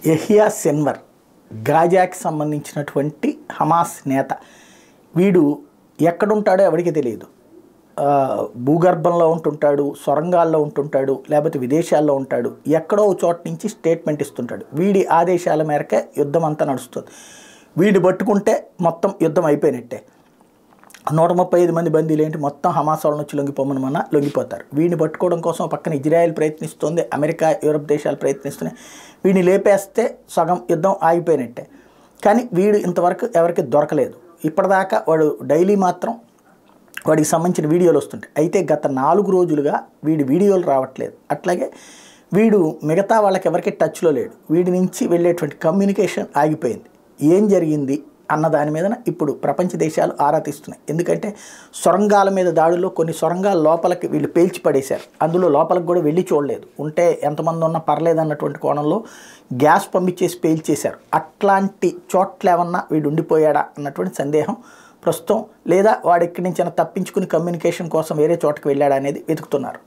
యెహియా Sinwar గాజాకి సంబంధించినటువంటి Hamas నేత. వీడు ఎక్కడుంటాడో ఎవరికి తెలియదు. భూగర్భంలో ఉంటుంటాడు, సొరంగాల్లో ఉంటుంటాడు, లేకపోతే విదేశాల్లో ఉంటాడు. ఎక్కడో చోట నుంచి స్టేట్మెంట్ ఇస్తుంటాడు. వీడి ఆదేశాల మేరకే యుద్ధం అంతా నడుస్తుంది. వీడు పట్టుకుంటే మొత్తం యుద్ధం అయిపోయినట్టే. 135 మంది బందీలు ఏంటి మొత్తం హమాస్ వాళ్ళని వచ్చి లొంగిపోమనమన్నా లొంగిపోతారు. వీడిని పట్టుకోవడం కోసం పక్కన ఇజ్రాయెల్ ప్రయత్నిస్తుంది, అమెరికా, యూరప్ దేశాలు ప్రయత్నిస్తున్నాయి. వీడిని లేపేస్తే సగం యుద్ధం ఆగిపోయినట్టే. కానీ వీడు ఇంతవరకు ఎవరికి దొరకలేదు. ఇప్పటిదాకా వాడు డైలీ మాత్రం వాడికి సంబంధించిన వీడియోలు వస్తుంటాయి. అయితే గత 4 రోజులుగా వీడి వీడియోలు రావట్లేదు. అట్లాగే వీడు మిగతా వాళ్ళకి ఎవరికి టచ్లో లేడు. వీడి నుంచి వెళ్ళేటువంటి కమ్యూనికేషన్ ఆగిపోయింది. ఏం జరిగింది అన్న దాని మీద ఇప్పుడు ప్రపంచ దేశాలు ఆరా తీస్తున్నాయి. ఎందుకంటే సొరంగాల మీద దాడుల్లో కొన్ని సొరంగాల లోపలికి వీళ్ళు పేల్చి పడేశారు. అందులో లోపలికి కూడా వెళ్ళి చూడలేదు. ఉంటే ఎంతమంది ఉన్నా పర్లేదు అన్నటువంటి కోణంలో గ్యాస్ పంపించేసి పేల్చేశారు. అట్లాంటి చోట్ల ఏమన్నా వీడు ఉండిపోయాడా అన్నటువంటి సందేహం ప్రస్తుతం, లేదా వాడు ఎక్కడి నుంచైనా తప్పించుకుని కమ్యూనికేషన్ కోసం వేరే చోటకి వెళ్ళాడా అనేది వెతుకుతున్నారు.